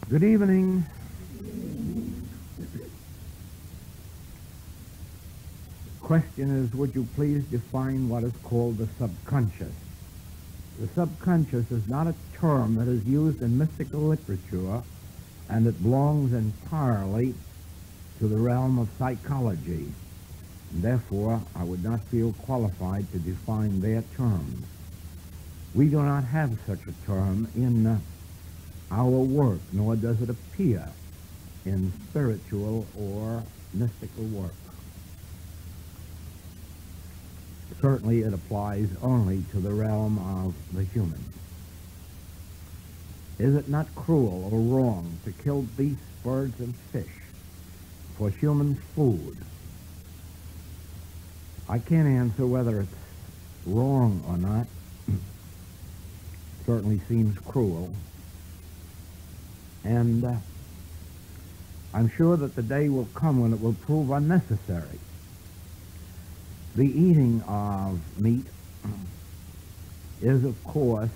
Good evening. Question is, would you please define what is called the subconscious? The subconscious is not a term that is used in mystical literature, and it belongs entirely to the realm of psychology. And therefore, I would not feel qualified to define their terms. We do not have such a term in our work, nor does it appear in spiritual or mystical work. Certainly it applies only to the realm of the human. Is it not cruel or wrong to kill beasts, birds, and fish for human food? I can't answer whether it's wrong or not. Certainly seems cruel. And I'm sure that the day will come when it will prove unnecessary. The eating of meat is, of course,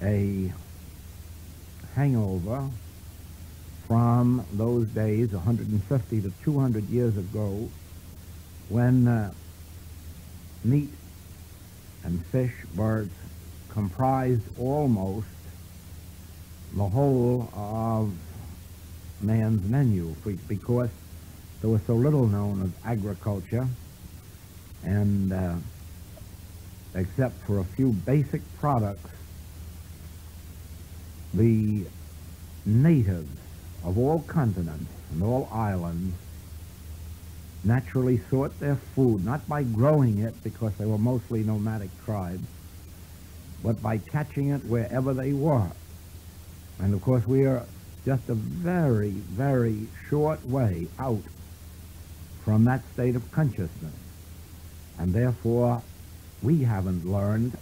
a hangover from those days, 150 to 200 years ago, when meat and fish, birds, comprised almost the whole of man's menu, because there was so little known of agriculture, and except for a few basic products, the natives of all continents and all islands naturally sought their food, not by growing it, because they were mostly nomadic tribes, but by catching it wherever they were. And of course we are just a very, very short way out from that state of consciousness. And therefore, we haven't learned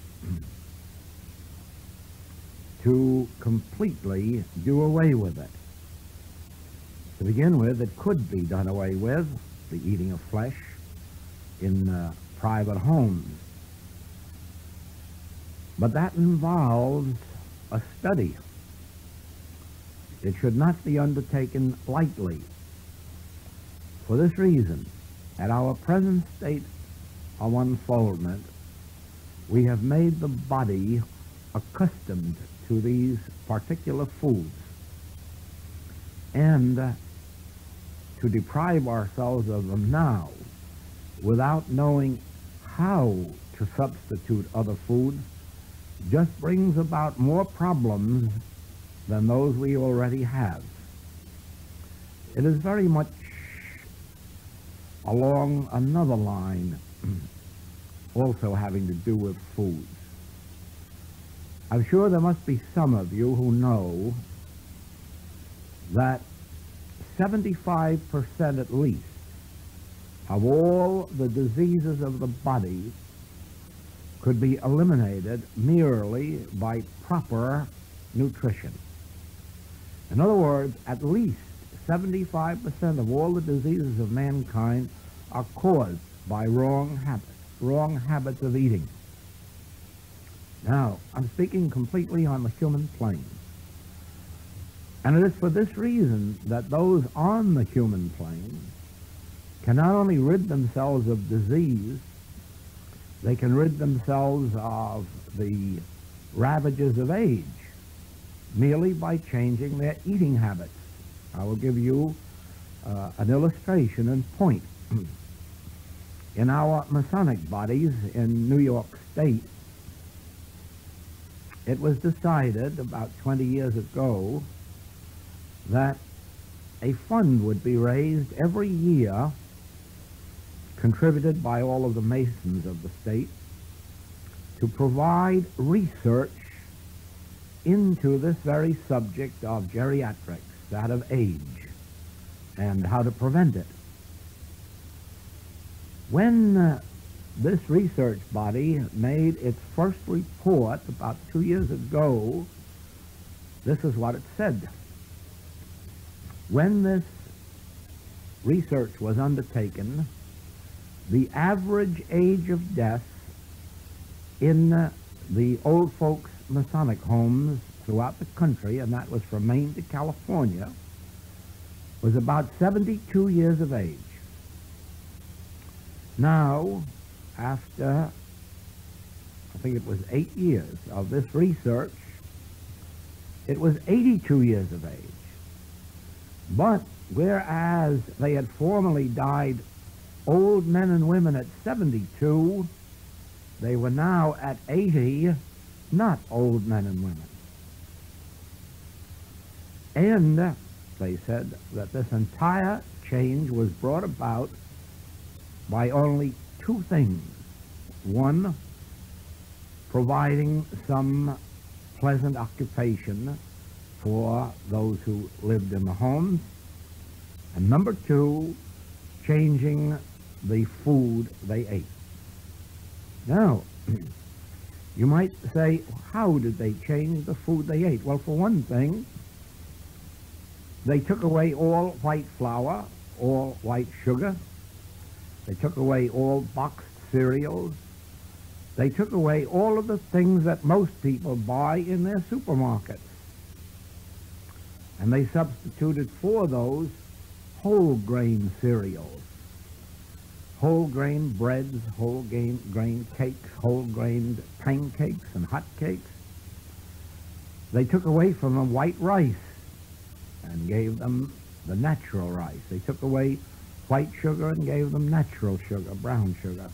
to completely do away with it. To begin with, it could be done away with, the eating of flesh in private homes. But that involves a study. It should not be undertaken lightly. For this reason, at our present state of unfoldment, we have made the body accustomed to these particular foods, and to deprive ourselves of them now without knowing how to substitute other foods just brings about more problems than those we already have. It is very much along another line, also having to do with foods. I'm sure there must be some of you who know that 75% at least of all the diseases of the body could be eliminated merely by proper nutrition. In other words, at least 75% of all the diseases of mankind are caused by wrong habits of eating. Now, I'm speaking completely on the human plane. And it is for this reason that those on the human plane can not only rid themselves of disease, they can rid themselves of the ravages of age merely by changing their eating habits. I will give you an illustration in point. In our Masonic bodies in New York State, it was decided about 20 years ago that a fund would be raised every year, contributed by all of the Masons of the state, to provide research into this very subject of geriatrics, that of age, and how to prevent it. When this research body made its first report about 2 years ago, this is what it said. When this research was undertaken, the average age of death in the old folks Masonic homes throughout the country, and that was from Maine to California, was about 72 years of age. Now, after, I think it was 8 years of this research, it was 82 years of age. But whereas they had formerly died old men and women at 72, they were now at 80, not old men and women. And they said that this entire change was brought about by only two things. One, providing some pleasant occupation for those who lived in the homes, and number two, changing the food they ate. Now, you might say, how did they change the food they ate? Well, for one thing, they took away all white flour, all white sugar. They took away all boxed cereals. They took away all of the things that most people buy in their supermarkets. And they substituted for those whole grain cereals, whole grain breads, whole grain cakes, whole grain pancakes and hot cakes. They took away from them white rice and gave them the natural rice. They took away white sugar and gave them natural sugar, brown sugar.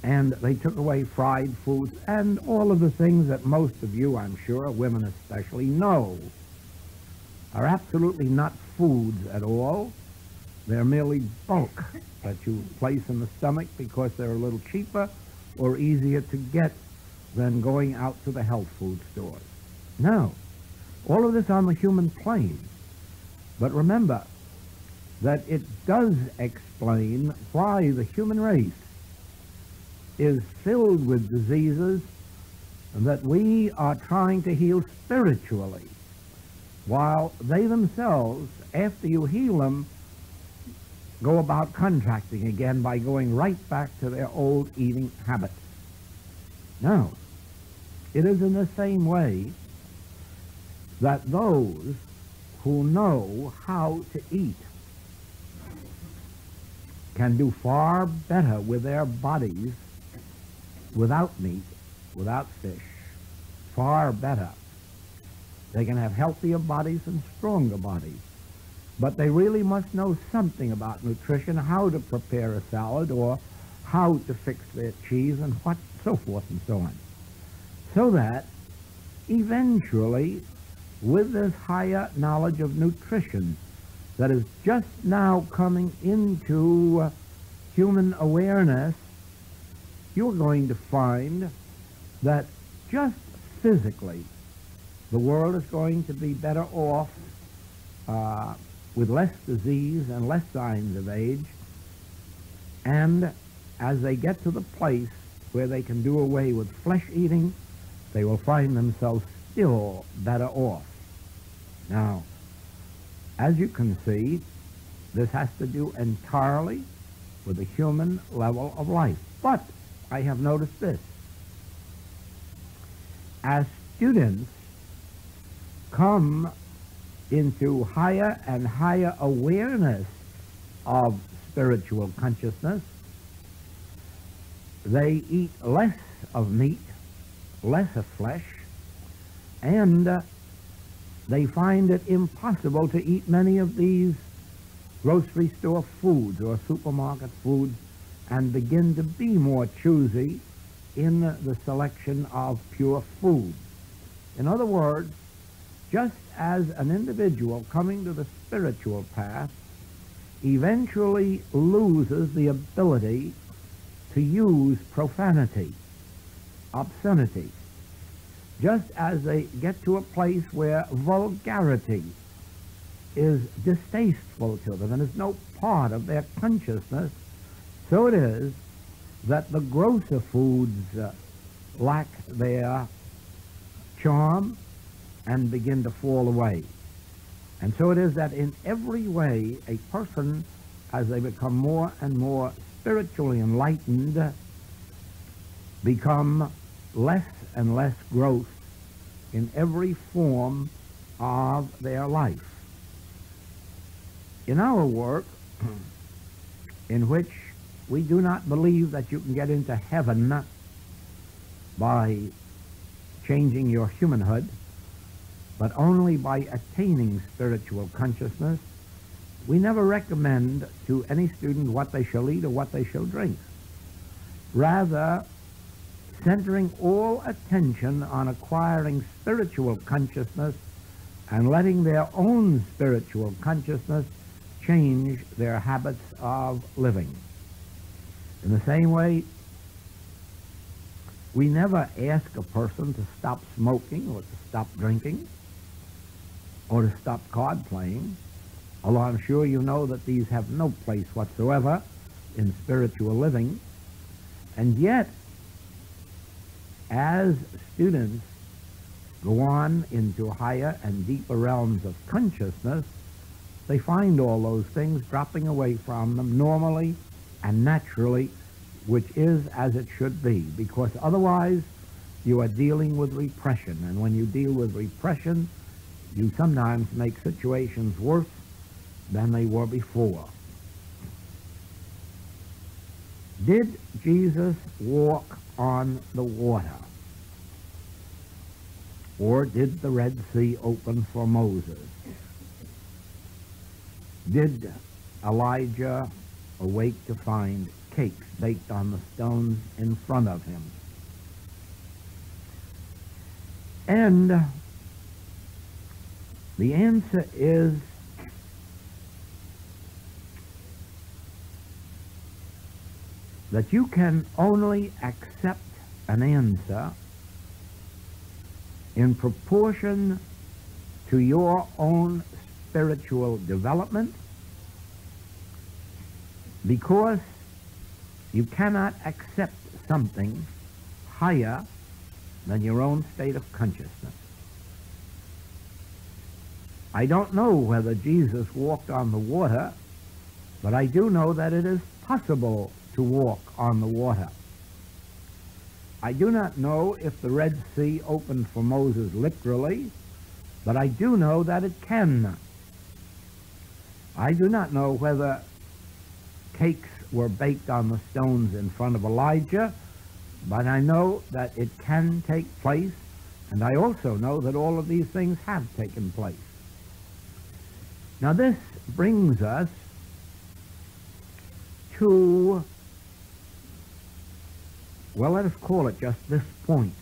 And they took away fried foods and all of the things that most of you, I'm sure, women especially, know are absolutely not foods at all. They're merely bulk that you place in the stomach because they're a little cheaper or easier to get than going out to the health food stores. Now, all of this on the human plane. But remember that it does explain why the human race is filled with diseases that we are trying to heal spiritually, while they themselves, after you heal them, go about contracting again by going right back to their old eating habits. Now, it is in the same way that those who know how to eat can do far better with their bodies without meat, without fish, far better. They can have healthier bodies and stronger bodies. But they really must know something about nutrition, how to prepare a salad or how to fix their cheese and what, so forth and so on. So that eventually, with this higher knowledge of nutrition that is just now coming into human awareness, you're going to find that just physically, the world is going to be better off with less disease and less signs of age. And as they get to the place where they can do away with flesh eating, they will find themselves still better off. Now, as you can see, this has to do entirely with the human level of life. But I have noticed this. As students come into higher and higher awareness of spiritual consciousness, they eat less of meat, less of flesh, and they find it impossible to eat many of these grocery store foods or supermarket foods and begin to be more choosy in the selection of pure food. In other words, just as an individual coming to the spiritual path eventually loses the ability to use profanity, obscenity, just as they get to a place where vulgarity is distasteful to them and is no part of their consciousness, so it is that the grosser foods lack their charm and begin to fall away. And so it is that in every way, a person, as they become more and more spiritually enlightened, become less and less gross in every form of their life. In our work, in which we do not believe that you can get into heaven by changing your humanhood, but only by attaining spiritual consciousness, we never recommend to any student what they shall eat or what they shall drink. Rather, centering all attention on acquiring spiritual consciousness and letting their own spiritual consciousness change their habits of living. In the same way, we never ask a person to stop smoking or to stop drinking or to stop card playing, although I'm sure you know that these have no place whatsoever in spiritual living. And yet, as students go on into higher and deeper realms of consciousness, they find all those things dropping away from them normally and naturally, which is as it should be, because otherwise you are dealing with repression. And when you deal with repression, you sometimes make situations worse than they were before. Did Jesus walk on the water? Or did the Red Sea open for Moses? Did Elijah awake to find cakes baked on the stones in front of him? And the answer is that you can only accept an answer in proportion to your own spiritual development, because you cannot accept something higher than your own state of consciousness. I don't know whether Jesus walked on the water, but I do know that it is possible to walk on the water. I do not know if the Red Sea opened for Moses literally, but I do know that it can. I do not know whether cakes were baked on the stones in front of Elijah, but I know that it can take place, and I also know that all of these things have taken place. Now this brings us to, well, let us call it just this point.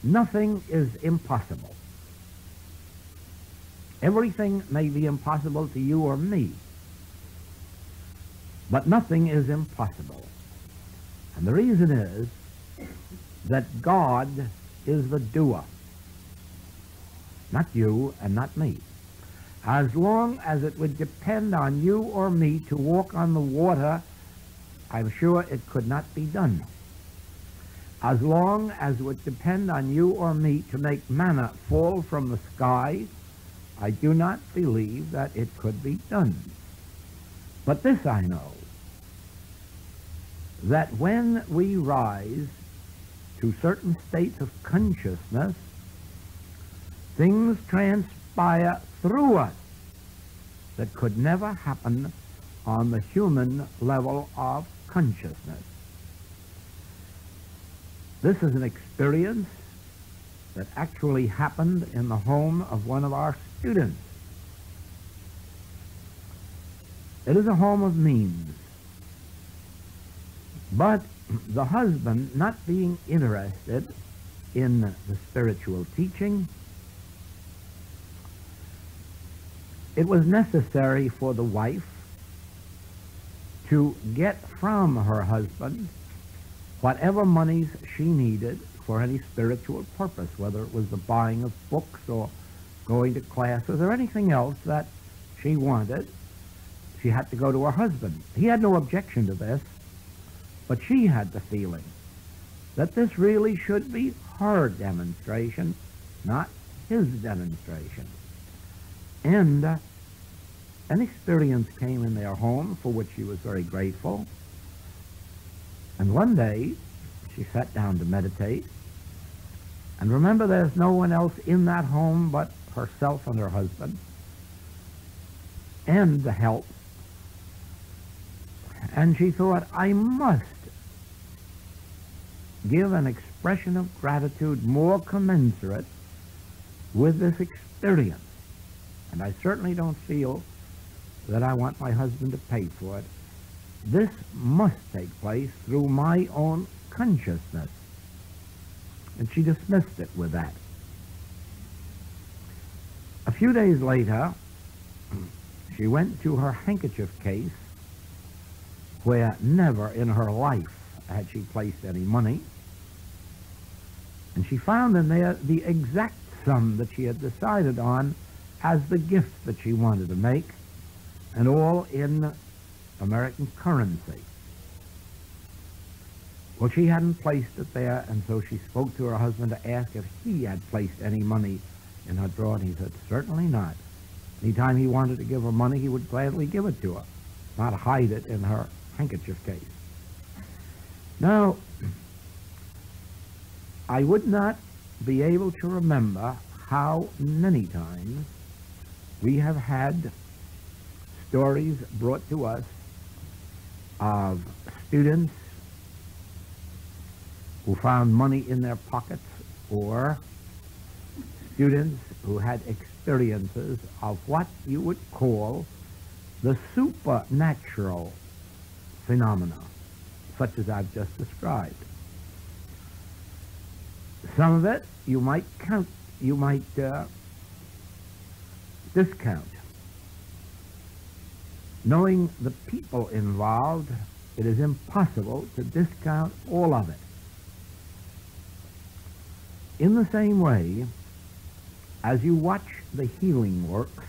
Nothing is impossible. Everything may be impossible to you or me, but nothing is impossible. And the reason is that God is the doer, not you and not me. As long as it would depend on you or me to walk on the water, I'm sure it could not be done. As long as it would depend on you or me to make manna fall from the sky, I do not believe that it could be done. But this I know, that when we rise to certain states of consciousness, things transpire through us that could never happen on the human level of consciousness. This is an experience that actually happened in the home of one of our students. It is a home of means, but the husband, not being interested in the spiritual teaching, it was necessary for the wife to get from her husband whatever monies she needed for any spiritual purpose, whether it was the buying of books or going to classes or anything else that she wanted. She had to go to her husband. He had no objection to this, but she had the feeling that this really should be her demonstration, not his demonstration. And an experience came in their home for which she was very grateful. And one day, she sat down to meditate, And remember, there's no one else in that home but herself and her husband and the help. And she thought, I must give an expression of gratitude more commensurate with this experience. And I certainly don't feel that I want my husband to pay for it. This must take place through my own consciousness. And she dismissed it with that. A few days later, she went to her handkerchief case, where never in her life had she placed any money, and she found in there the exact sum that she had decided on as the gift that she wanted to make, and all in American currency. Well, she hadn't placed it there, and so she spoke to her husband to ask if he had placed any money in her drawer, and he said, certainly not. Anytime he wanted to give her money, he would gladly give it to her, not hide it in her handkerchief case. Now, I would not be able to remember how many times we have had stories brought to us of students who found money in their pockets, or students who had experiences of what you would call the supernatural phenomena, such as I've just described. Some of it you might discount. Knowing the people involved, it is impossible to discount all of it. In the same way, as you watch the healing works,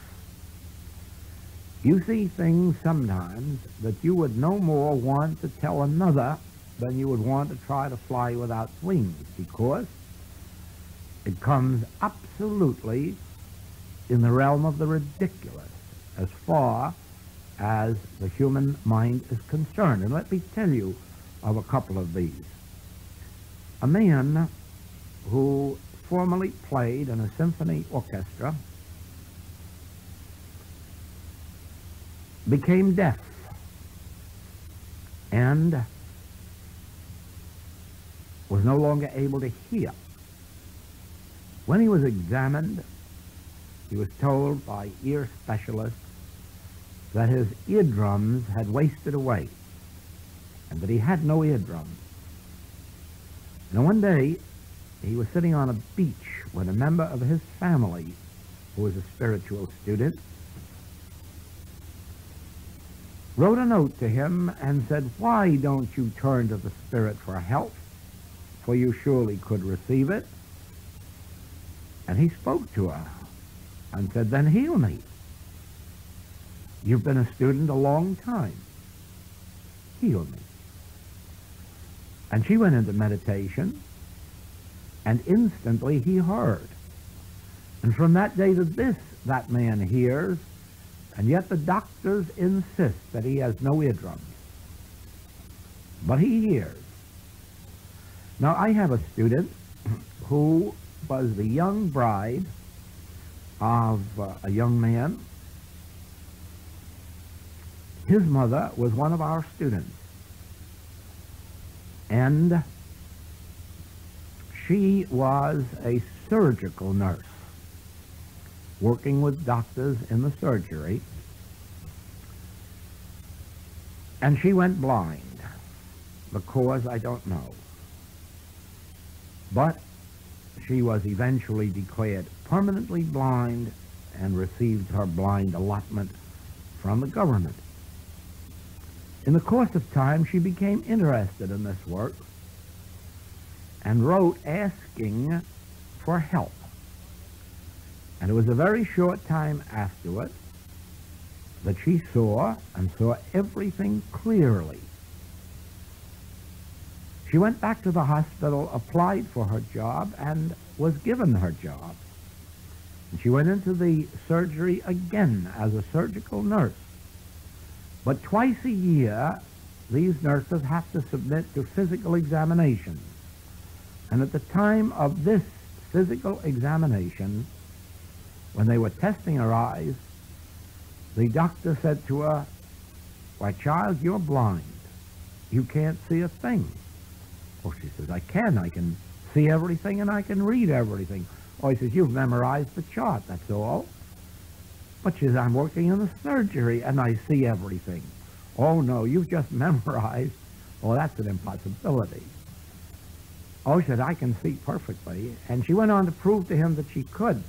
you see things sometimes that you would no more want to tell another than you would want to try to fly without wings, because it comes absolutely in the realm of the ridiculous as far as the human mind is concerned. And let me tell you of a couple of these. A man who formerly played in a symphony orchestra became deaf and was no longer able to hear. When he was examined, he was told by ear specialists that his eardrums had wasted away and that he had no eardrums. Now, one day, he was sitting on a beach when a member of his family, who was a spiritual student, wrote a note to him and said, why don't you turn to the Spirit for help, for you surely could receive it? And he spoke to her and said, then heal me. You've been a student a long time. Heal me. And she went into meditation, and instantly he heard. And from that day to this, that man hears, and yet the doctors insist that he has no eardrums. But he hears. Now, I have a student who was the young bride of a young man. His mother was one of our students, and she was a surgical nurse working with doctors in the surgery, and she went blind. The cause I don't know, but she was eventually declared permanently blind and received her blind allotment from the government. In the course of time, she became interested in this work and wrote asking for help. And it was a very short time afterward that she saw everything clearly. She went back to the hospital, applied for her job, and was given her job. And she went into the surgery again as a surgical nurse. But twice a year, these nurses have to submit to physical examinations. And at the time of this physical examination, when they were testing her eyes, the doctor said to her, "Why, child, you're blind. You can't see a thing." Oh, she says, I can see everything and I can read everything. Oh, he says, "You've memorized the chart, that's all." But she says, "I'm working in the surgery and I see everything." "Oh, no, you've just memorized." "Oh, that's an impossibility." Oh, she said, "I can see perfectly." And she went on to prove to him that she could.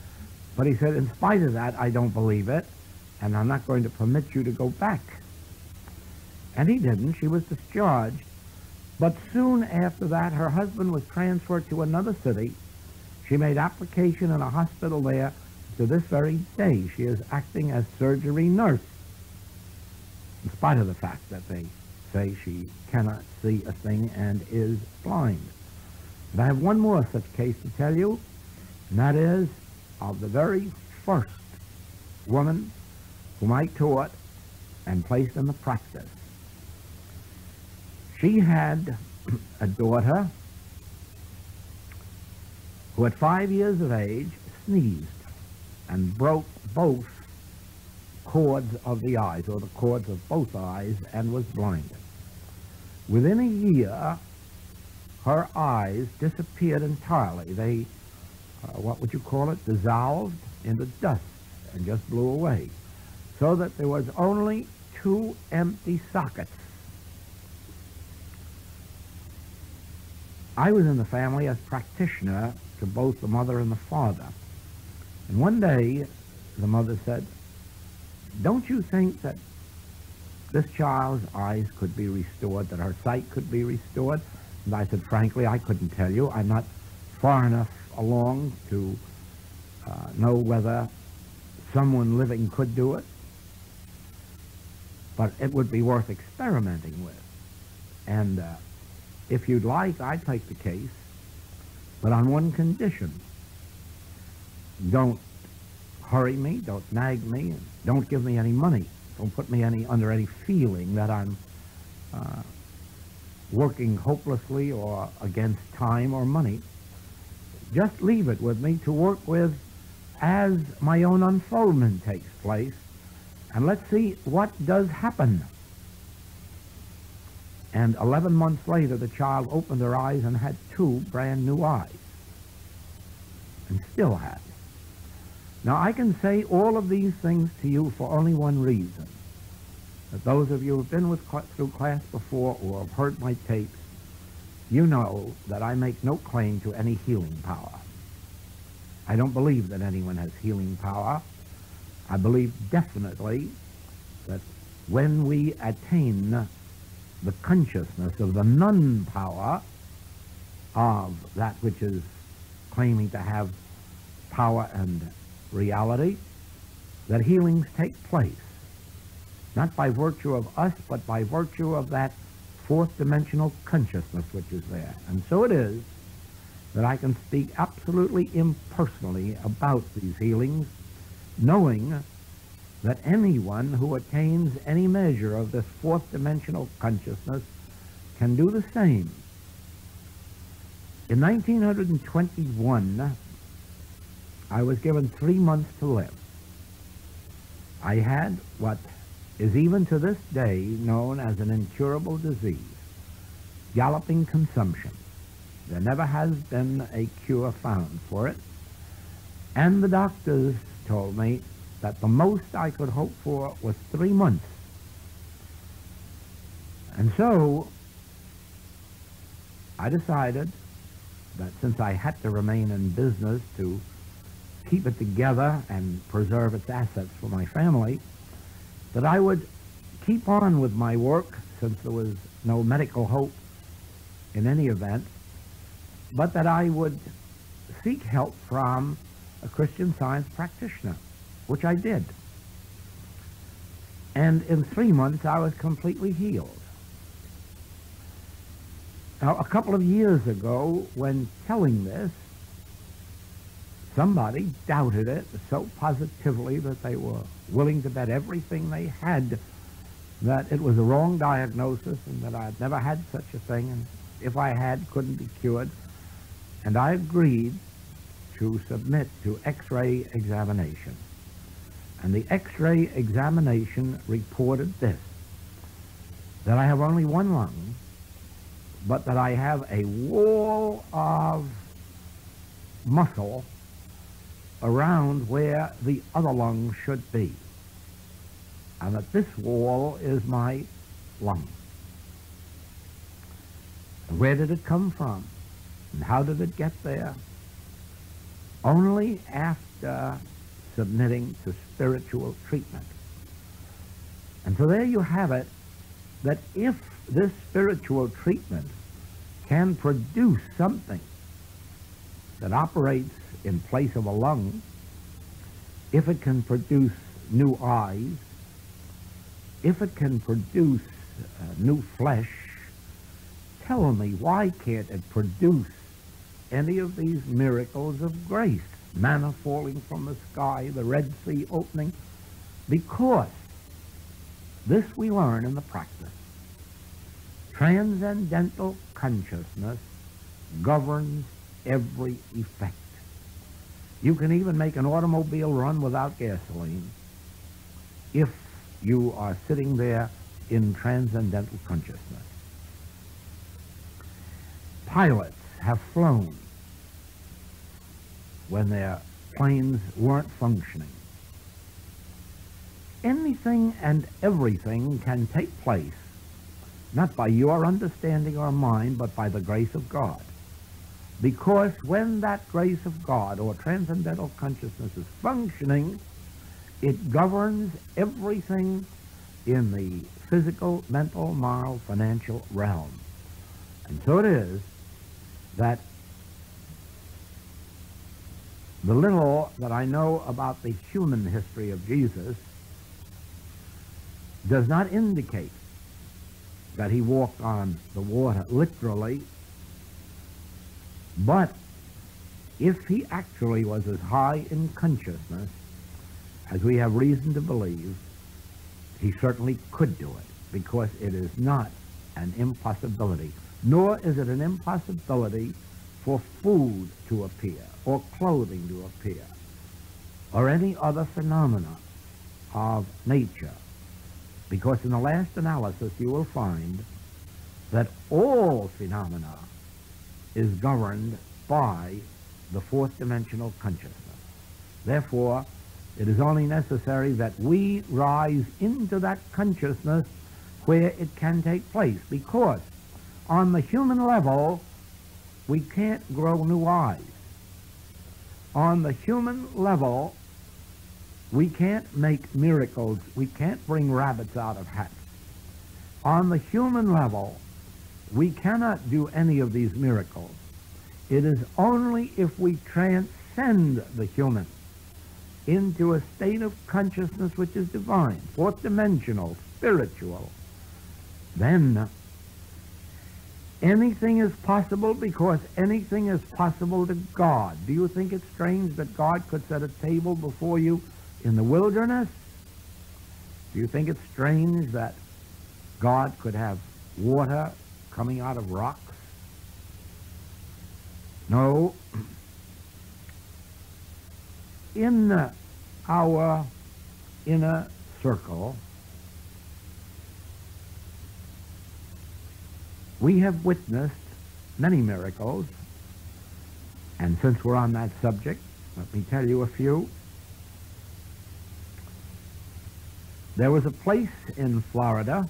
But he said, "In spite of that, I don't believe it, and I'm not going to permit you to go back." And he didn't. She was discharged. But soon after that, her husband was transferred to another city. She made application in a hospital there. To this very day, she is acting as surgery nurse, in spite of the fact that they say she cannot see a thing and is blind. And I have one more such case to tell you, and that is of the very first woman whom I taught and placed in the practice. She had a daughter who at 5 years of age sneezed and broke both cords of the eyes, or the cords of both eyes, and was blinded. Within a year, her eyes disappeared entirely. They, what would you call it, dissolved into dust and just blew away, so that there was only 2 empty sockets. I was in the family as practitioner to both the mother and the father. And one day, the mother said, "Don't you think that this child's eyes could be restored, that her sight could be restored?" And I said, "Frankly, I couldn't tell you. I'm not far enough along to know whether someone living could do it. But it would be worth experimenting with. And if you'd like, I'd take the case, but on one condition. Don't hurry me, don't nag me, and don't give me any money. Don't put me under any feeling that I'm working hopelessly or against time or money. Just leave it with me to work with as my own unfoldment takes place, and let's see what does happen." And 11 months later, the child opened her eyes and had 2 brand new eyes, and still has. Now, I can say all of these things to you for only one reason. That those of you who have been through class before or have heard my tapes, you know that I make no claim to any healing power. I don't believe that anyone has healing power. I believe definitely that when we attain the consciousness of the non-power of that which is claiming to have power and reality, that healings take place, not by virtue of us, but by virtue of that 4th dimensional consciousness which is there. And so it is that I can speak absolutely impersonally about these healings, knowing that anyone who attains any measure of this 4th dimensional consciousness can do the same. In 1921, I was given 3 months to live. I had what is even to this day known as an incurable disease, galloping consumption. There never has been a cure found for it, and the doctors told me that the most I could hope for was 3 months. And so I decided that since I had to remain in business to keep it together and preserve its assets for my family, that I would keep on with my work, since there was no medical hope in any event, but that I would seek help from a Christian Science practitioner, which I did. And in 3 months, I was completely healed. Now, a couple of years ago, when telling this, somebody doubted it so positively that they were willing to bet everything they had that it was a wrong diagnosis and that I'd never had such a thing, and if I had, couldn't be cured. And I agreed to submit to X-ray examination. And the X-ray examination reported this, that I have only one lung, but that I have a wall of muscle around where the other lung should be, and that this wall is my lung. And where did it come from? And how did it get there? Only after submitting to spiritual treatment. And so there you have it, that if this spiritual treatment can produce something that operates in place of a lung, if it can produce new eyes, if it can produce new flesh, tell me, why can't it produce any of these miracles of grace? Manna falling from the sky, the Red Sea opening, because this we learn in the practice. Transcendental consciousness governs every effect. You can even make an automobile run without gasoline if you are sitting there in transcendental consciousness. Pilots have flown when their planes weren't functioning. Anything and everything can take place, not by your understanding or mine, but by the grace of God. Because when that grace of God or transcendental consciousness is functioning, it governs everything in the physical, mental, moral, financial realm. And so it is that the little that I know about the human history of Jesus does not indicate that he walked on the water literally, but if he actually was as high in consciousness as we have reason to believe, he certainly could do it, because it is not an impossibility, nor is it an impossibility for food to appear, or clothing to appear, or any other phenomena of nature. Because in the last analysis you will find that all phenomena is governed by the fourth dimensional consciousness. Therefore, it is only necessary that we rise into that consciousness where it can take place, because on the human level, we can't grow new eyes. On the human level, we can't make miracles. We can't bring rabbits out of hats. On the human level, we cannot do any of these miracles. It is only if we transcend the human into a state of consciousness which is divine, fourth dimensional, spiritual, then anything is possible, because anything is possible to God. Do you think it's strange that God could set a table before you in the wilderness? Do you think it's strange that God could have water coming out of rocks? No. In our inner circle, we have witnessed many miracles, and since we're on that subject, let me tell you a few. There was a place in Florida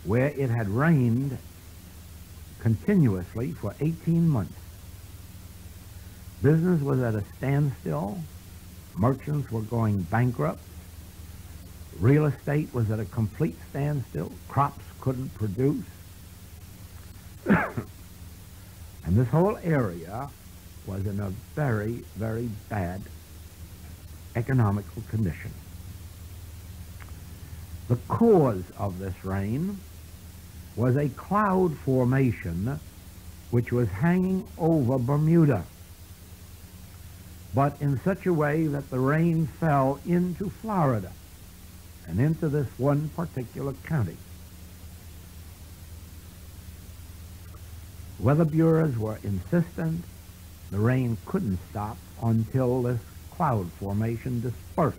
where it had rained continuously for 18 months. Business was at a standstill. Merchants were going bankrupt. Real estate was at a complete standstill. Crops couldn't produce. And this whole area was in a very, very bad economical condition. The cause of this rain was a cloud formation which was hanging over Bermuda, but in such a way that the rain fell into Florida and into this one particular county. Weather bureaus were insistent the rain couldn't stop until this cloud formation dispersed,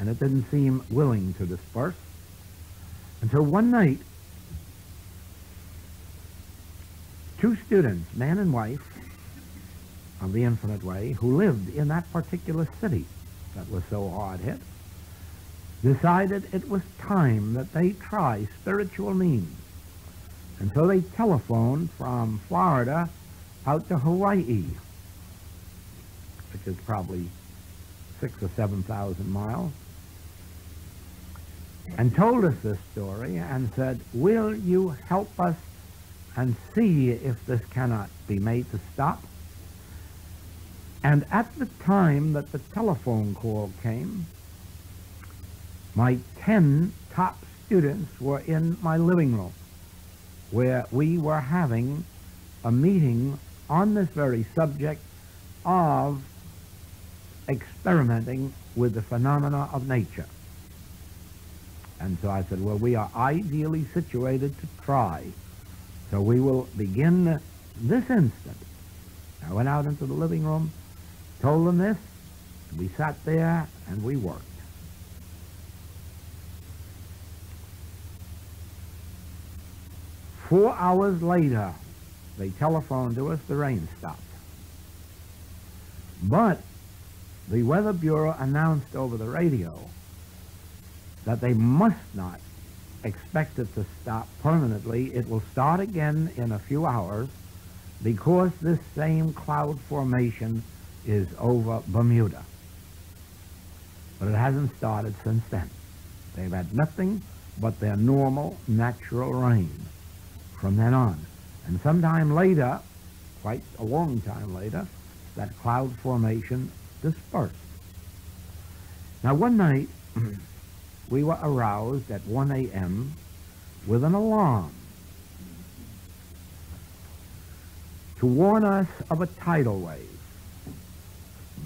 and it didn't seem willing to disperse until one night, two students, man and wife, of the Infinite Way, who lived in that particular city that was so hard hit, decided it was time that they try spiritual means. And so they telephoned from Florida out to Hawaii, which is probably 6,000 or 7,000 miles, and told us this story and said, will you help us and see if this cannot be made to stop? And at the time that the telephone call came, my 10 top students were in my living room, where we were having a meeting on this very subject of experimenting with the phenomena of nature. And so I said, well, we are ideally situated to try, so we will begin this instant. I went out into the living room, told them this, we sat there and we worked. Four hours later, they telephoned to us, the rain stopped. But the Weather Bureau announced over the radio that they must not expect it to stop permanently. It will start again in a few hours because this same cloud formation is over Bermuda. But it hasn't started since then. They've had nothing but their normal, natural rain from then on. And sometime later, quite a long time later, that cloud formation dispersed. Now one night, we were aroused at 1 a.m. with an alarm to warn us of a tidal wave.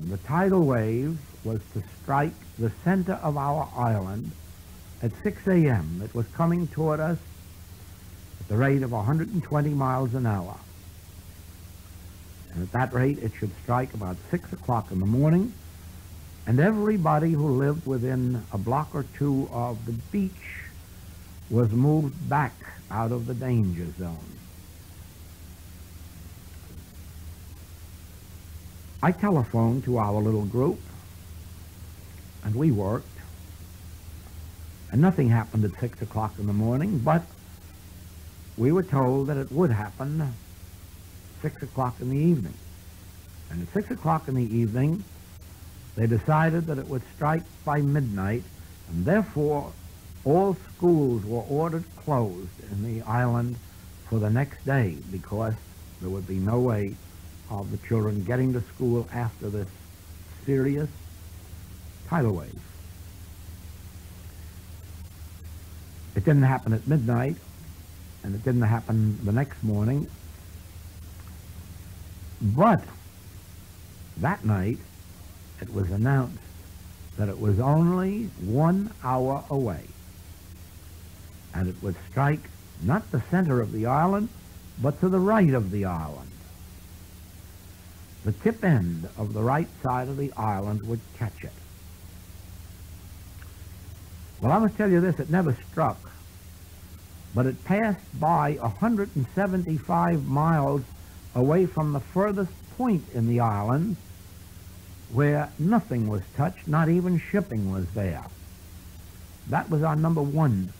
The tidal wave was to strike the center of our island at 6 a.m. It was coming toward us at the rate of 120 miles an hour. And at that rate, it should strike about 6 o'clock in the morning, and everybody who lived within a block or two of the beach was moved back out of the danger zone. I telephoned to our little group, and we worked, and nothing happened at 6 o'clock in the morning, but we were told that it would happen 6 o'clock in the evening. And at 6 o'clock in the evening, they decided that it would strike by midnight, and therefore all schools were ordered closed in the island for the next day, because there would be no way of the children getting to school after this serious tidal wave. It didn't happen at midnight, and it didn't happen the next morning. But that night, it was announced that it was only 1 hour away, and it would strike not the center of the island, but to the right of the island. The tip end of the right side of the island would catch it. Well, I must tell you this, it never struck, but it passed by 175 miles away from the furthest point in the island, where nothing was touched, not even shipping was there. That was our number one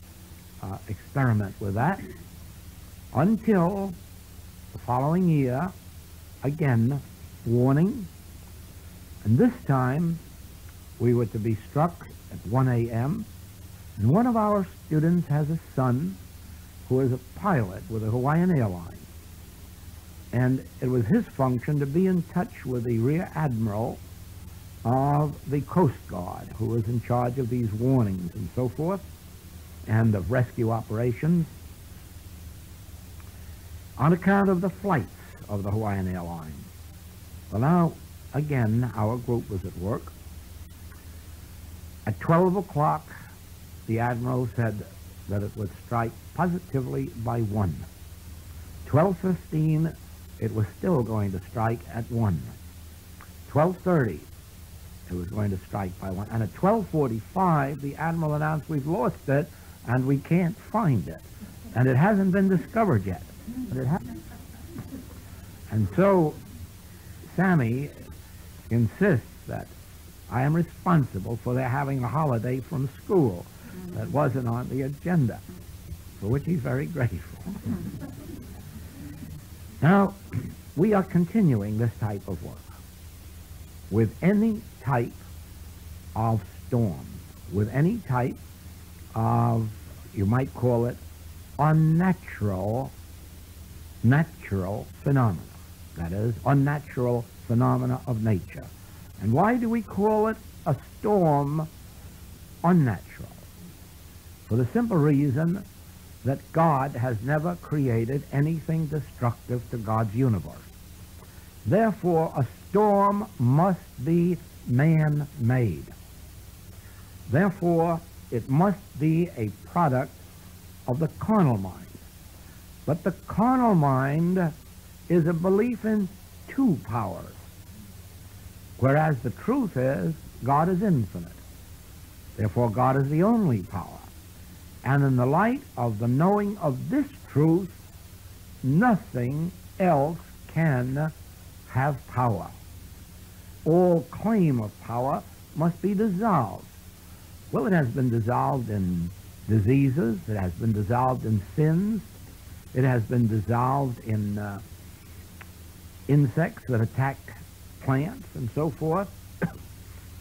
experiment with that, until the following year, again, warning, and this time we were to be struck at 1 a.m., and one of our students has a son who is a pilot with a Hawaiian airline, and it was his function to be in touch with the Rear Admiral of the Coast Guard, who was in charge of these warnings and so forth, and of rescue operations, on account of the flights of the Hawaiian airline. Well, now, again, our group was at work. At 12 o'clock, the Admiral said that it would strike positively by 1. 12:15, it was still going to strike at 1. 12:30, it was going to strike by 1. And at 12:45, the Admiral announced, we've lost it, and we can't find it. And it hasn't been discovered yet. And so Sammy insists that I am responsible for their having a holiday from school that wasn't on the agenda, for which he's very grateful. Now, we are continuing this type of work with any type of storm, with any type of, you might call it, unnatural, natural phenomena. That is, unnatural phenomena of nature. And why do we call it a storm unnatural? For the simple reason that God has never created anything destructive to God's universe. Therefore, a storm must be man-made. Therefore, it must be a product of the carnal mind. But the carnal mind is a belief in two powers, whereas the truth is God is infinite. Therefore, God is the only power. And in the light of the knowing of this truth, nothing else can have power. All claim of power must be dissolved. Well, it has been dissolved in diseases, it has been dissolved in sins, it has been dissolved in insects that attack plants and so forth.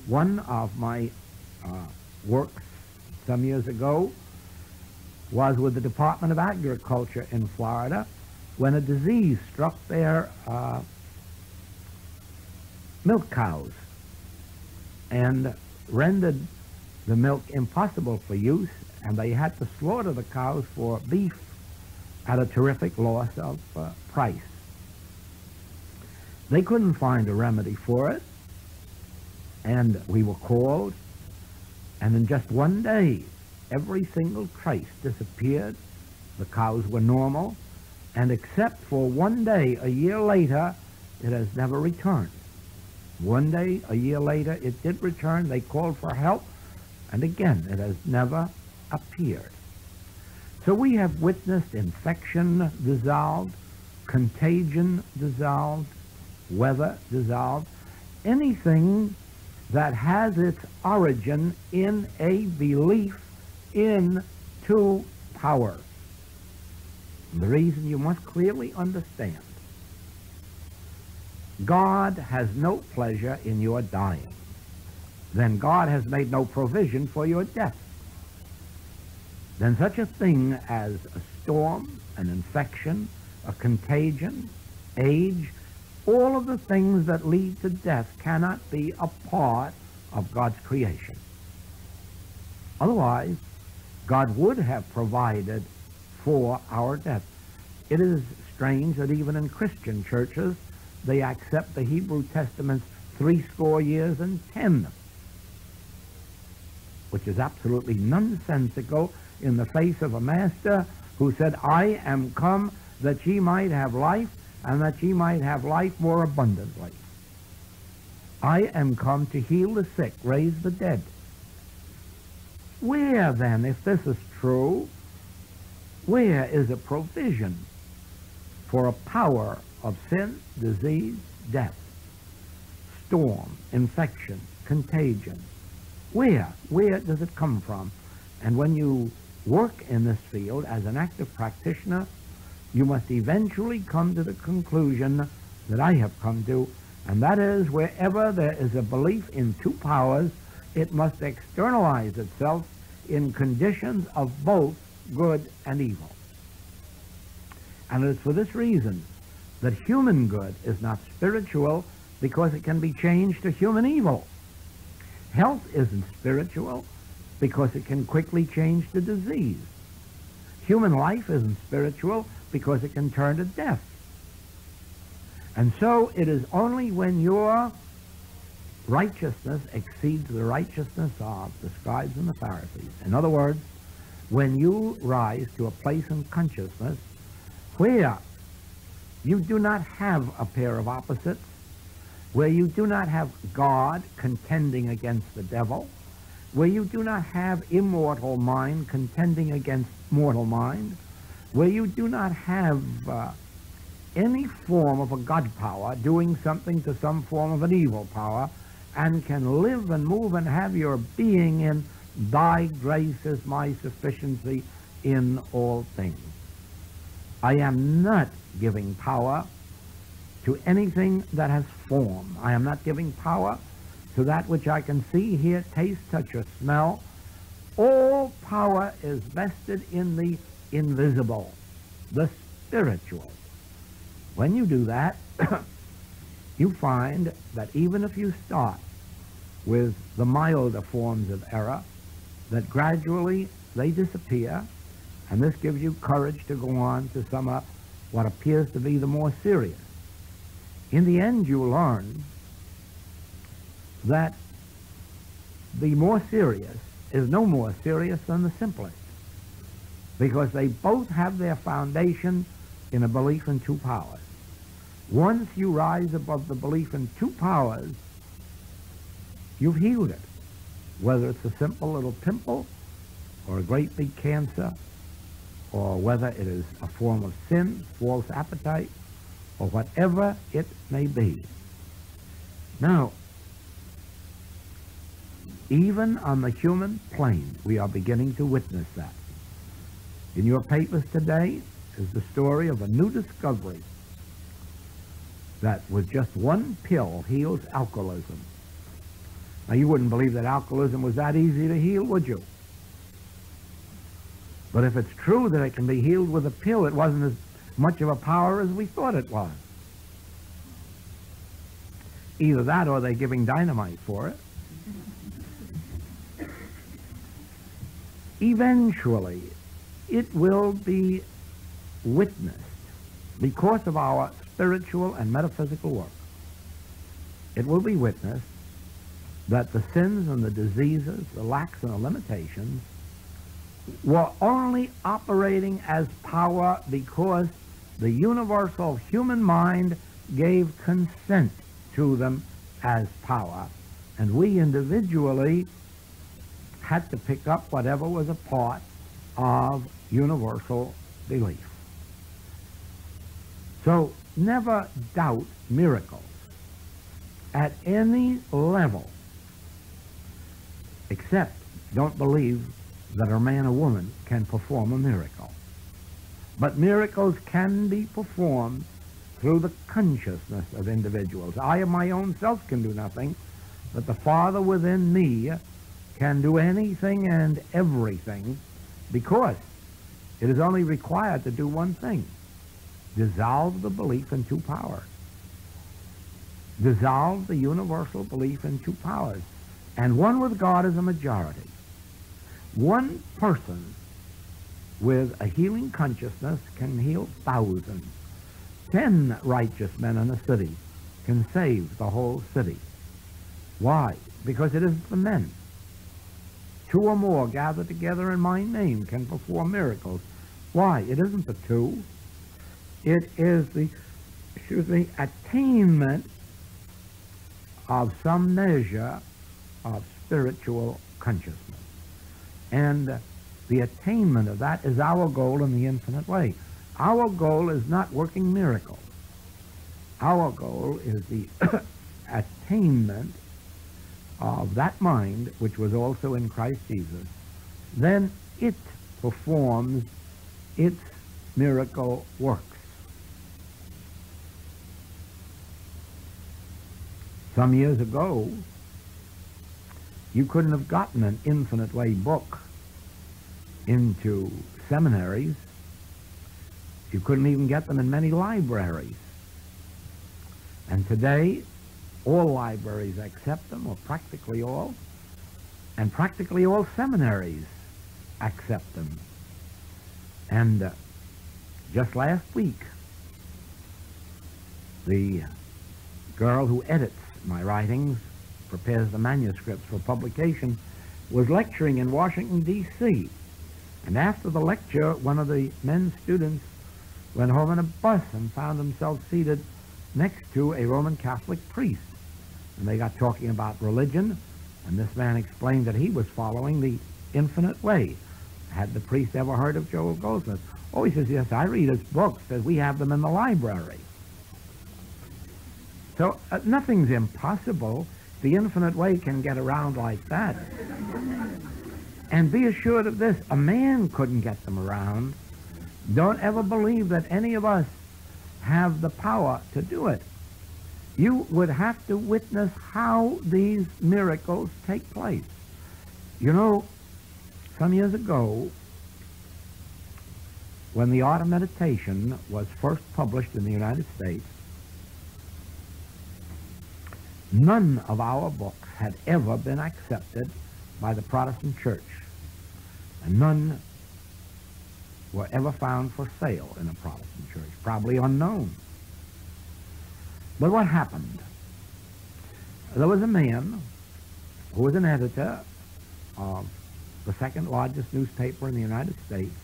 One of my works some years ago was with the Department of Agriculture in Florida when a disease struck their milk cows and rendered the milk impossible for use, and they had to slaughter the cows for beef at a terrific loss of price. They couldn't find a remedy for it, and we were called, and in just one day, every single trace disappeared. The cows were normal, and except for one day a year later, it has never returned. One day a year later, it did return. They called for help, and again, it has never appeared. So we have witnessed infection dissolved, contagion dissolved, weather dissolved, anything that has its origin in a belief in two powers. The reason you must clearly understand, God has no pleasure in your dying. Then God has made no provision for your death. Then such a thing as a storm, an infection, a contagion, age, all of the things that lead to death cannot be a part of God's creation. Otherwise, God would have provided for our death. It is strange that even in Christian churches, they accept the Hebrew Testament's 70 years and 10, which is absolutely nonsensical in the face of a master who said, I am come that ye might have life, and that ye might have life more abundantly. I am come to heal the sick, raise the dead. Where then, if this is true, where is a provision for a power of sin, disease, death, storm, infection, contagion? Where does it come from? And when you work in this field as an active practitioner, you must eventually come to the conclusion that I have come to, and that is wherever there is a belief in two powers, it must externalize itself in conditions of both good and evil. And it is for this reason that human good is not spiritual, because it can be changed to human evil. Health isn't spiritual because it can quickly change to disease. Human life isn't spiritual because it can turn to death. And so it is only when your righteousness exceeds the righteousness of the scribes and the Pharisees. In other words, when you rise to a place in consciousness where you do not have a pair of opposites, where you do not have God contending against the devil, where you do not have immortal mind contending against mortal mind, where you do not have any form of a God power doing something to some form of an evil power, and can live and move and have your being in thy grace is my sufficiency in all things. I am not giving power to anything that has form. I am not giving power to that which I can see, hear, taste, touch, or smell. All power is vested in the invisible, the spiritual. When you do that, you find that even if you start with the milder forms of error, that gradually they disappear, and this gives you courage to go on to sum up what appears to be the more serious. In the end, you learn that the more serious is no more serious than the simplest, because they both have their foundation in a belief in two powers. Once you rise above the belief in two powers, you've healed it, whether it's a simple little pimple or a great big cancer, or whether it is a form of sin, false appetite, or whatever it may be. Now, even on the human plane, we are beginning to witness that. In your papers today is the story of a new discovery that with just one pill heals alcoholism. Now, you wouldn't believe that alcoholism was that easy to heal, would you? But if it's true that it can be healed with a pill, it wasn't as much of a power as we thought it was. Either that or they're giving dynamite for it. Eventually, it will be witnessed because of our spiritual and metaphysical work. It will be witnessed that the sins and the diseases, the lacks and the limitations were only operating as power because the universal human mind gave consent to them as power, and we individually had to pick up whatever was a part of universal belief. So never doubt miracles at any level, except don't believe that a man or woman can perform a miracle. But miracles can be performed through the consciousness of individuals. I of my own self can do nothing, but the Father within me can do anything and everything, because it is only required to do one thing: dissolve the belief in two powers. Dissolve the universal belief in two powers. And one with God is a majority. One person with a healing consciousness can heal thousands. 10 righteous men in a city can save the whole city. Why? Because it is the men. 2 or more gathered together in my name can perform miracles. Why? It isn't the 2. It is the, attainment of some measure of spiritual consciousness. And the attainment of that is our goal in the infinite way. Our goal is not working miracles. Our goal is the attainment of that mind which was also in Christ Jesus. Then it performs its miracle works. Some years ago, you couldn't have gotten an infinite way book into seminaries. You couldn't even get them in many libraries. And today, all libraries accept them, or practically all, and practically all seminaries accept them. And just last week, the girl who edits my writings, prepares the manuscripts for publication, was lecturing in Washington, D.C. And after the lecture, one of the men students went home in a bus and found himself seated next to a Roman Catholic priest. And they got talking about religion, and this man explained that he was following the infinite way. Had the priest ever heard of Joel Goldsmith? Oh, he says, yes, I read his books, that we have them in the library. So nothing's impossible. The infinite way can get around like that. And be assured of this, a man couldn't get them around. Don't ever believe that any of us have the power to do it. You would have to witness how these miracles take place. You know, some years ago, when The Art of Meditation was first published in the United States, none of our books had ever been accepted by the Protestant Church, and none were ever found for sale in a Protestant church, probably unknown. But what happened? There was a man who was an editor of the second largest newspaper in the United States,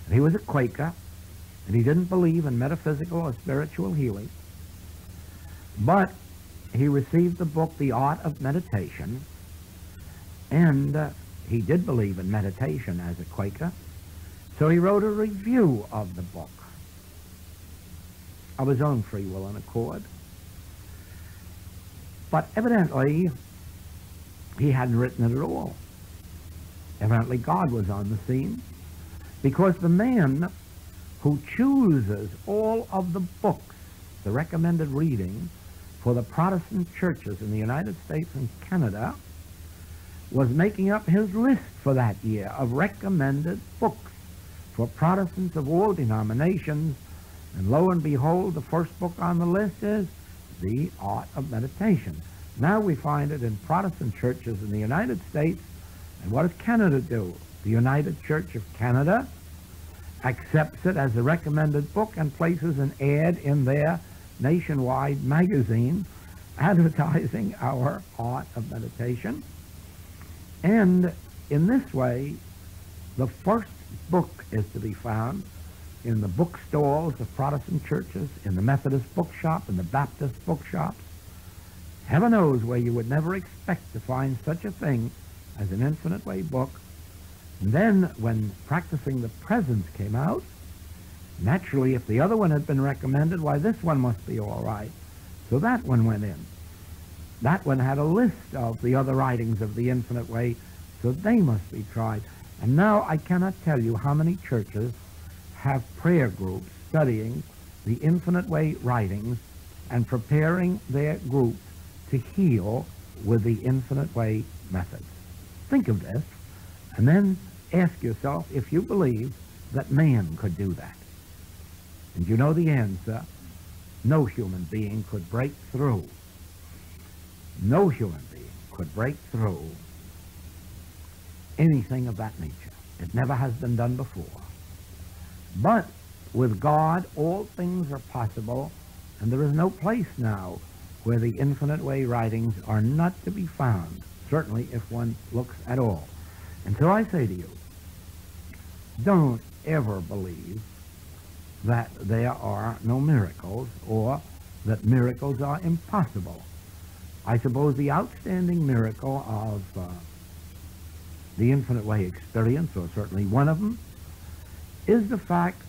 and he was a Quaker, and he didn't believe in metaphysical or spiritual healing, but he received the book, The Art of Meditation, and he did believe in meditation as a Quaker, so he wrote a review of the book of his own free will and accord. But evidently, he hadn't written it at all. Evidently, God was on the scene, because the man who chooses all of the books, the recommended reading for the Protestant churches in the United States and Canada, was making up his list for that year of recommended books for Protestants of all denominations, and lo and behold, the first book on the list is The Art of Meditation. Now we find it in Protestant churches in the United States, and what does Canada do? The United Church of Canada accepts it as a recommended book and places an ad in their nationwide magazine advertising our Art of Meditation. And in this way, the first book is to be found in the bookstalls of Protestant churches, in the Methodist bookshop, in the Baptist bookshops. Heaven knows where you would never expect to find such a thing as an Infinite Way book. And then when Practicing the Presence came out, naturally, if the other one had been recommended, why, this one must be all right. So that one went in. That one had a list of the other writings of the Infinite Way, so they must be tried. And now I cannot tell you how many churches have prayer groups studying the Infinite Way writings and preparing their groups to heal with the Infinite Way methods. Think of this, and then ask yourself if you believe that man could do that. And you know the answer. No human being could break through. No human being could break through anything of that nature. It never has been done before. But with God, all things are possible, and there is no place now where the Infinite Way writings are not to be found, certainly if one looks at all. And so I say to you, don't ever believe that there are no miracles, or that miracles are impossible. I suppose the outstanding miracle of the Infinite Way experience, or certainly one of them, is the fact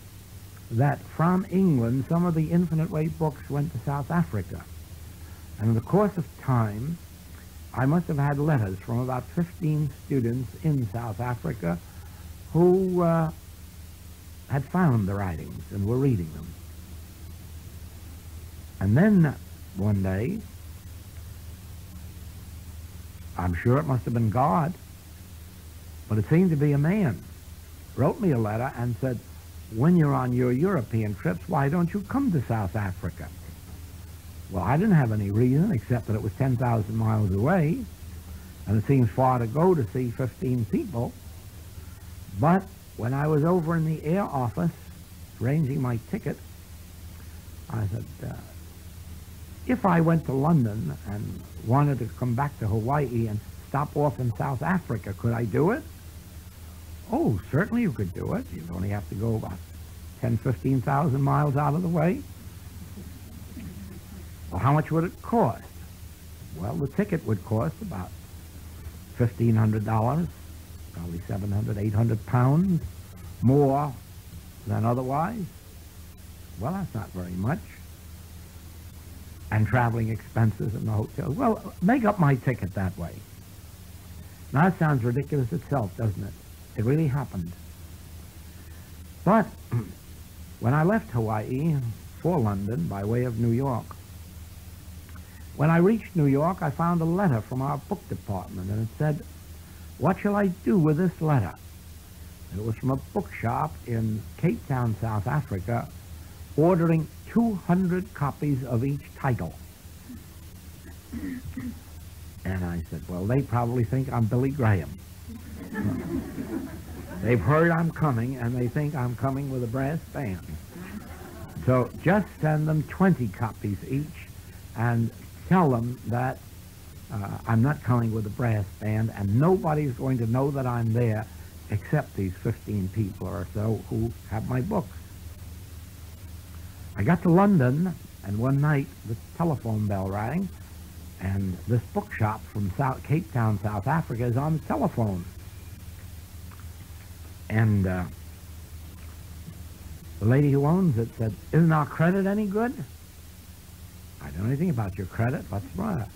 that from England, some of the Infinite Way books went to South Africa. And in the course of time, I must have had letters from about 15 students in South Africa who had found the writings and were reading them. And then one day, I'm sure it must have been God, but it seemed to be a man, wrote me a letter and said, when you're on your European trips, why don't you come to South Africa? Well, I didn't have any reason except that it was 10,000 miles away, and it seems far to go to see 15 people. But when I was over in the air office arranging my ticket, I said, if I went to London and wanted to come back to Hawaii and stop off in South Africa, could I do it? Oh, certainly you could do it. You'd only have to go about 15,000 miles out of the way. Well, how much would it cost? Well, the ticket would cost about $1,500, probably 700, 800 pounds more than otherwise. Well, that's not very much. And traveling expenses in the hotel. Well, make up my ticket that way. Now, that sounds ridiculous itself, doesn't it? It really happened. But when I left Hawaii for London by way of New York, when I reached New York, I found a letter from our book department, and it said, "What shall I do with this letter?" It was from a bookshop in Cape Town, South Africa, ordering 200 copies of each title. And I said, well, they probably think I'm Billy Graham. They've heard I'm coming, and they think I'm coming with a brass band. So just send them 20 copies each and tell them that I'm not coming with a brass band, and nobody's going to know that I'm there except these 15 people or so who have my books. I got to London, and one night the telephone bell rang, and this bookshop from Cape Town, South Africa is on the telephone. And the lady who owns it said, "Isn't our credit any good?" "I don't know anything about your credit. What's the matter?"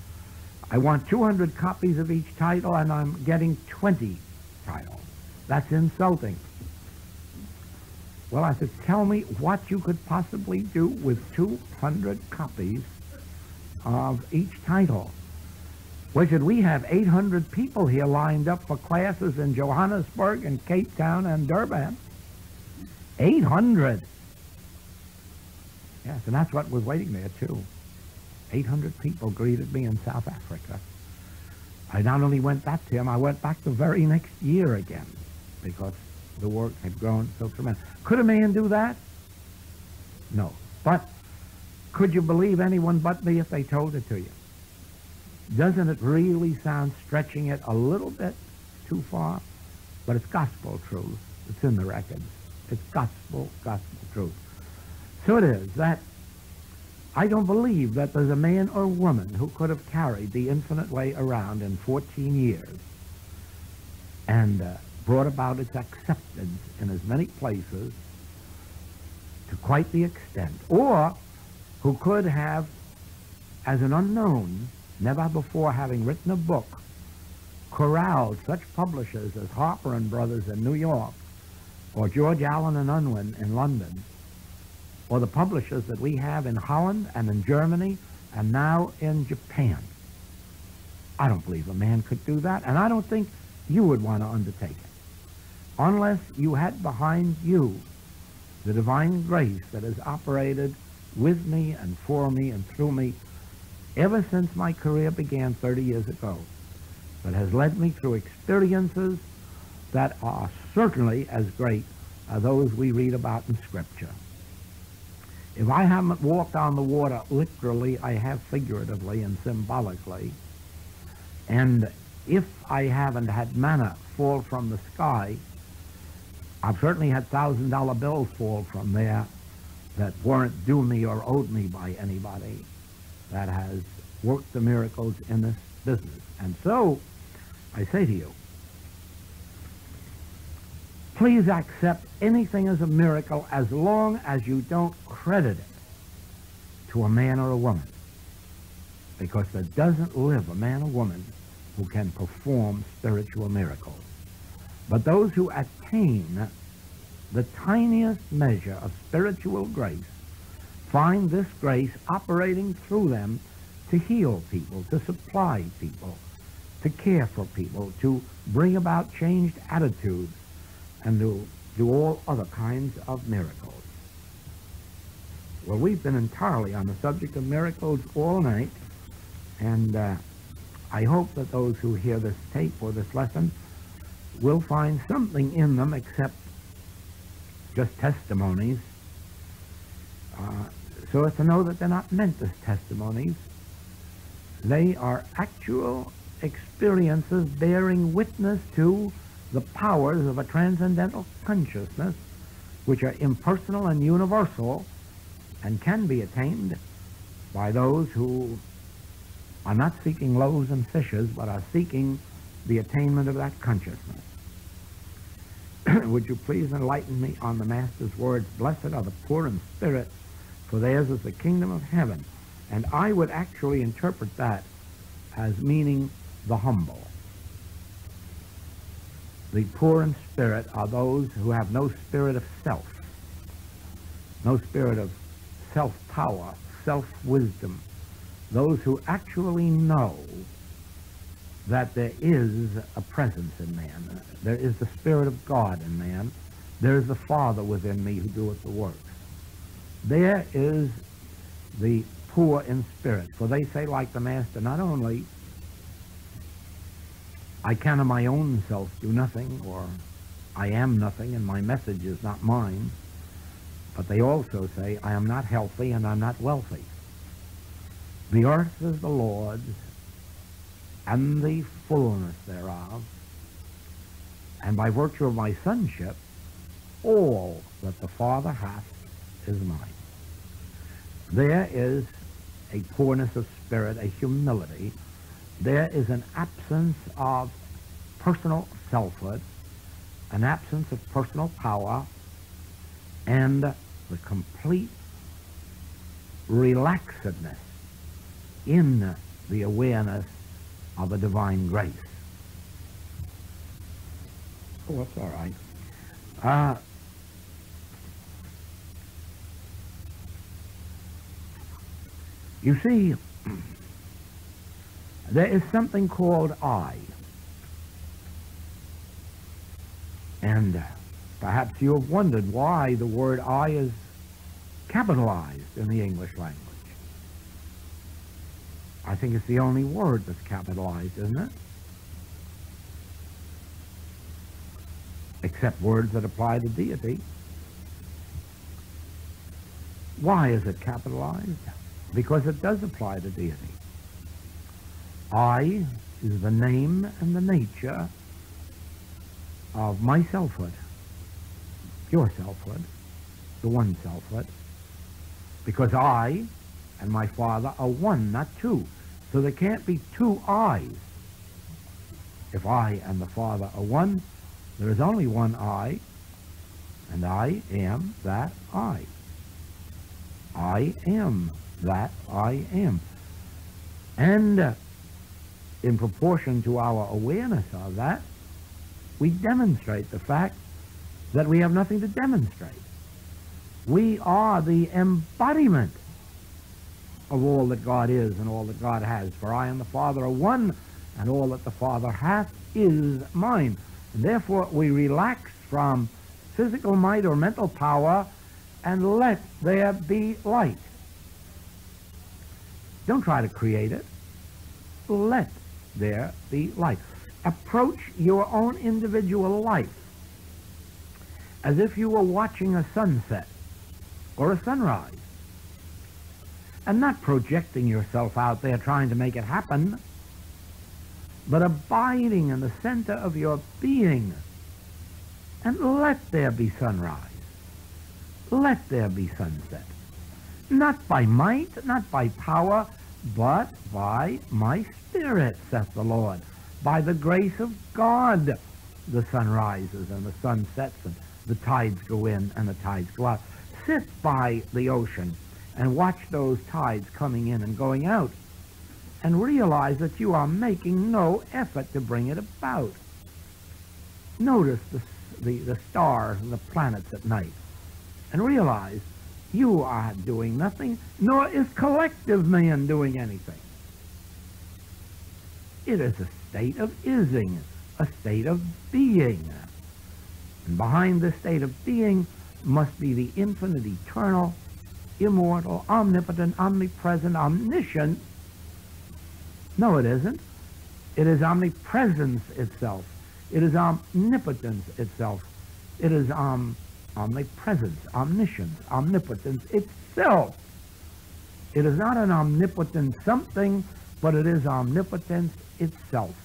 "I want 200 copies of each title, and I'm getting 20 titles. That's insulting." Well, I said, tell me what you could possibly do with 200 copies of each title. Well, said, we have 800 people here lined up for classes in Johannesburg and Cape Town and Durban. 800. Yes, and that's what was waiting there, too. 800 people greeted me in South Africa. I not only went back to him, I went back the very next year again, because the work had grown so tremendous. Could a man do that? No. But could you believe anyone but me if they told it to you? Doesn't it really sound stretching it a little bit too far? But it's gospel truth. It's in the records. It's gospel truth. So it is that I don't believe that there's a man or woman who could have carried the infinite way around in 14 years and brought about its acceptance in as many places to quite the extent, or who could have, as an unknown, never before having written a book, corralled such publishers as Harper and Brothers in New York, or George Allen and Unwin in London, or the publishers that we have in Holland and in Germany and now in Japan. I don't believe a man could do that, and I don't think you would want to undertake it, unless you had behind you the divine grace that has operated with me and for me and through me ever since my career began 30 years ago, but has led me through experiences that are certainly as great as those we read about in Scripture. If I haven't walked on the water literally, I have figuratively and symbolically. And if I haven't had manna fall from the sky, I've certainly had $1,000 bills fall from there that weren't due me or owed me by anybody that has worked the miracles in this business. And so, I say to you, please accept anything as a miracle as long as you don't credit it to a man or a woman, because there doesn't live a man or woman who can perform spiritual miracles. But those who attain the tiniest measure of spiritual grace find this grace operating through them to heal people, to supply people, to care for people, to bring about changed attitudes, and to do all other kinds of miracles. Well, we've been entirely on the subject of miracles all night, and I hope that those who hear this tape or this lesson will find something in them except just testimonies, so as to know that they're not meant as testimonies. They are actual experiences bearing witness to the powers of a transcendental consciousness which are impersonal and universal and can be attained by those who are not seeking loaves and fishes, but are seeking the attainment of that consciousness. Would you please enlighten me on the Master's words, "Blessed are the poor in spirit, for theirs is the kingdom of heaven"? And I would actually interpret that as meaning the humble. The poor in spirit are those who have no spirit of self, no spirit of self-power, self-wisdom, those who actually know that there is a presence in man. There is the Spirit of God in man. There is the Father within me who doeth the works. There is the poor in spirit. For they say, like the Master, not only I can of my own self do nothing, or I am nothing and my message is not mine, but they also say, I am not healthy and I'm not wealthy. The earth is the Lord's, and the fullness thereof, and by virtue of my sonship, all that the Father hath is mine. There is a poorness of spirit, a humility. There is an absence of personal selfhood, an absence of personal power, and the complete relaxedness in the awareness of a divine grace. Oh, that's all right. You see, there is something called I. And perhaps you have wondered why the word I is capitalized in the English language. I think it's the only word that's capitalized, isn't it? Except words that apply to deity. Why is it capitalized? Because it does apply to deity. I is the name and the nature of my selfhood, your selfhood, the one selfhood, because I and my Father are one, not two. So there can't be two I's. If I and the Father are one, there is only one I, and I am that I. I am that I am. And in proportion to our awareness of that, we demonstrate the fact that we have nothing to demonstrate. We are the embodiment of all that God is and all that God has. For I and the Father are one, and all that the Father hath is mine. And therefore we relax from physical might or mental power and let there be light. Don't try to create it. Let there be light. Approach your own individual life as if you were watching a sunset or a sunrise, and not projecting yourself out there trying to make it happen, but abiding in the center of your being, and let there be sunrise. Let there be sunset. Not by might, not by power, but by my Spirit, saith the Lord. By the grace of God, the sun rises and the sun sets and the tides go in and the tides go out. Sit by the ocean and watch those tides coming in and going out, and realize that you are making no effort to bring it about. Notice the stars and the planets at night, and realize you are doing nothing, nor is collective man doing anything. It is a state of ising, a state of being. And behind this state of being must be the infinite, eternal, immortal, omnipotent, omnipresent, omniscient. No, it isn't. It is omnipresence itself. It is omnipotence itself. It is omnipresence, omniscience, omnipotence itself. It is not an omnipotent something, but it is omnipotence itself.